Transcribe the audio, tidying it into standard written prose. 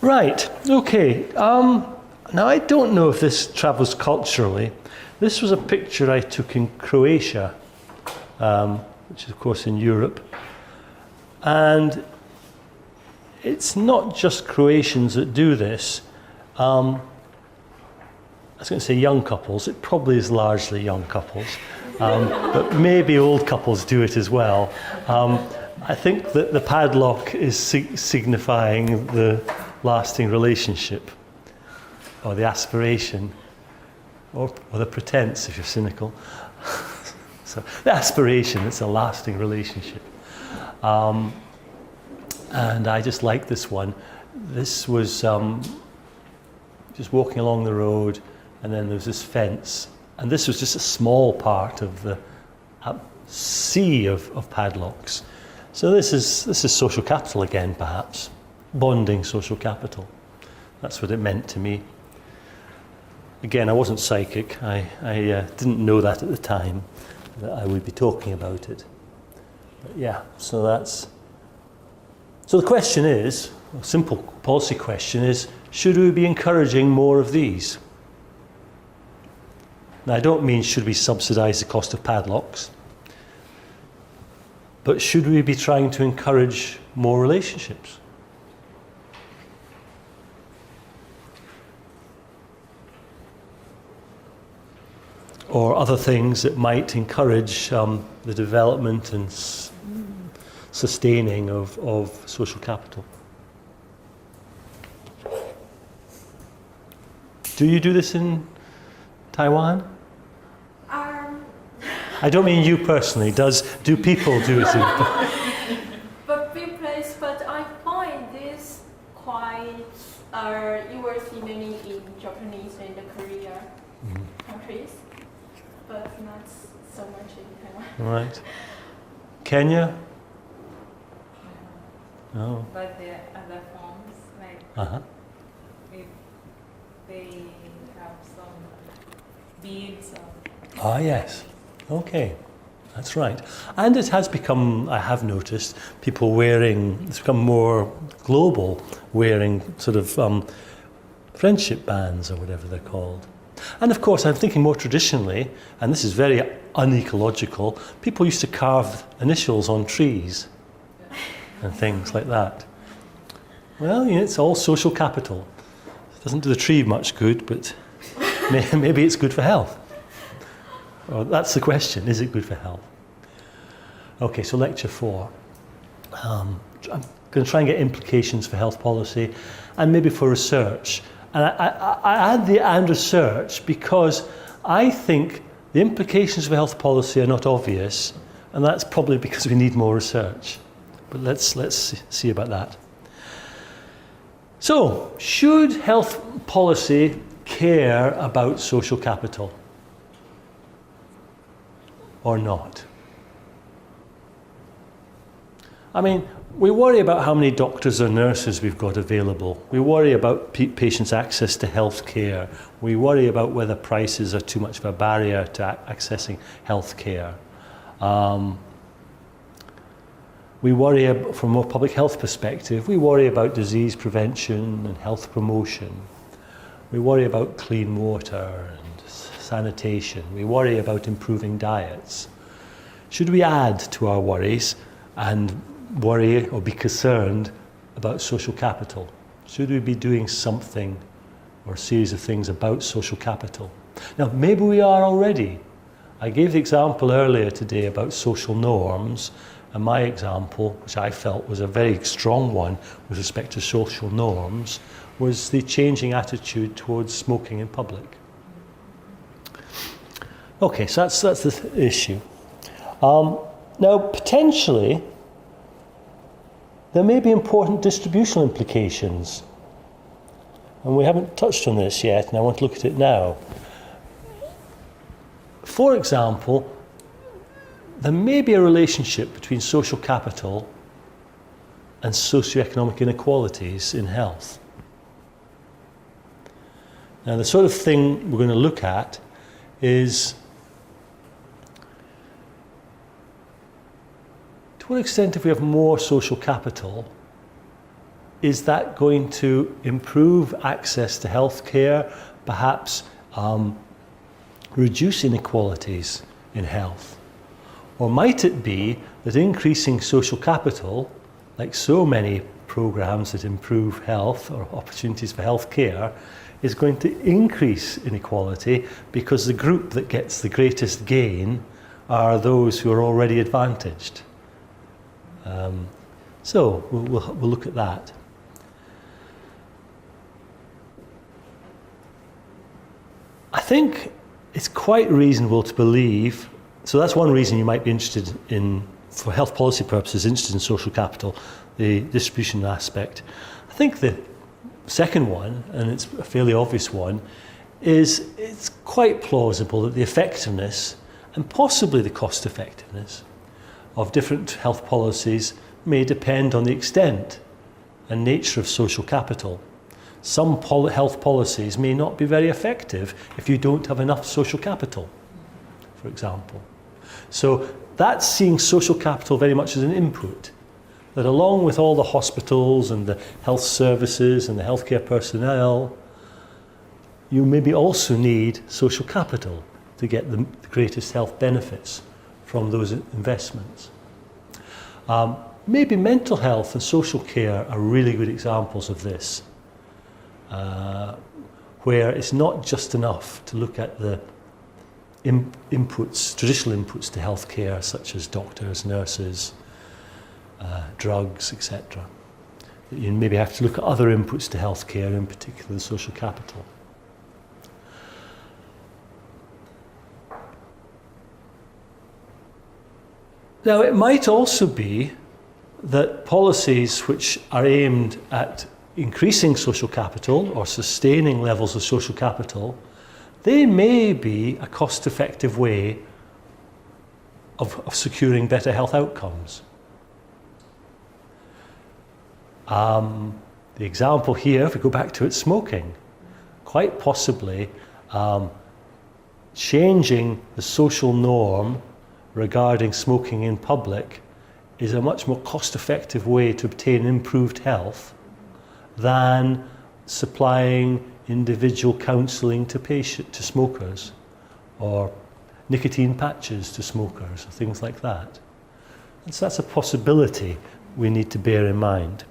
Right, okay. Now I don't know if this travels culturally. This was a picture I took in Croatia, which is of course in Europe. And it's not just Croatians that do this. I was going to say young couples. It probably is largely young couples. But maybe old couples do it as well. I think that the padlock is signifying the lasting relationship, or the aspiration, or the pretense if you're cynical. So the aspiration, it's a lasting relationship. And I just like this one. This was just walking along the road, and then there was this fence, and this was just a small part of the sea of padlocks. So this is social capital again, perhaps. Bonding social capital. That's what it meant to me. Again, I wasn't psychic. I didn't know that at the time, that I would be talking about it. But yeah, so the question is, a simple policy question is, should we be encouraging more of these? Now, I don't mean should we subsidise the cost of padlocks, but should we be trying to encourage more relationships? Or other things that might encourage the development and sustaining of social capital. Do you do this in Taiwan? I don't mean you personally. Do people do it in? But big place. But I find this quite. You will see many in Japanese and Korea countries, but not so much in Taiwan. Right. Kenya? No. But there are other forms, like if they have some beads or... Yes. Okay. That's right. And it has become, I have noticed, people wearing, it's become more global, wearing sort of friendship bands or whatever they're called. And of course, I'm thinking more traditionally, and this is very unecological, people used to carve initials on trees and things like that. Well, it's all social capital. It doesn't do the tree much good, but maybe it's good for health. Well, that's the question, is it good for health? Okay, so lecture 4. I'm going to try and get implications for health policy and maybe for research. And I add the and research because I think the implications for health policy are not obvious, and that's probably because we need more research. But let's see about that. So, should health policy care about social capital or not? I mean, we worry about how many doctors or nurses we've got available. We worry about patients' access to health care. We worry about whether prices are too much of a barrier to accessing health care. We worry, from a more public health perspective, we worry about disease prevention and health promotion. We worry about clean water and sanitation. We worry about improving diets. Should we add to our worries and worry or be concerned about social capital? Should we be doing something or a series of things about social capital? Now, maybe we are already. I gave the example earlier today about social norms, and my example, which I felt was a very strong one with respect to social norms, was the changing attitude towards smoking in public. Okay, so that's the issue. Now, potentially, there may be important distributional implications. And we haven't touched on this yet, and I want to look at it now. For example, there may be a relationship between social capital and socioeconomic inequalities in health. Now, the sort of thing we're going to look at is, to what extent, if we have more social capital, is that going to improve access to healthcare, perhaps reduce inequalities in health? Or might it be that increasing social capital, like so many programs that improve health or opportunities for healthcare, is going to increase inequality because the group that gets the greatest gain are those who are already advantaged? So we'll look at that. I think it's quite reasonable to believe, so that's one reason you might be interested in, for health policy purposes, interested in social capital, the distribution aspect. I think the second one, and it's a fairly obvious one, is it's quite plausible that the effectiveness and possibly the cost effectiveness of different health policies may depend on the extent and nature of social capital. Some health policies may not be very effective if you don't have enough social capital, for example. So that's seeing social capital very much as an input, that along with all the hospitals and the health services and the healthcare personnel, you maybe also need social capital to get the greatest health benefits from those investments. Maybe mental health and social care are really good examples of this, where it's not just enough to look at the inputs, traditional inputs to healthcare, such as doctors, nurses, drugs, etc. You maybe have to look at other inputs to healthcare, in particular the social capital. Now, it might also be that policies which are aimed at increasing social capital or sustaining levels of social capital, they may be a cost-effective way of securing better health outcomes. The example here, if we go back to it, smoking. Quite possibly changing the social norm regarding smoking in public is a much more cost-effective way to obtain improved health than supplying individual counselling to smokers, or nicotine patches to smokers, or things like that. And so that's a possibility we need to bear in mind.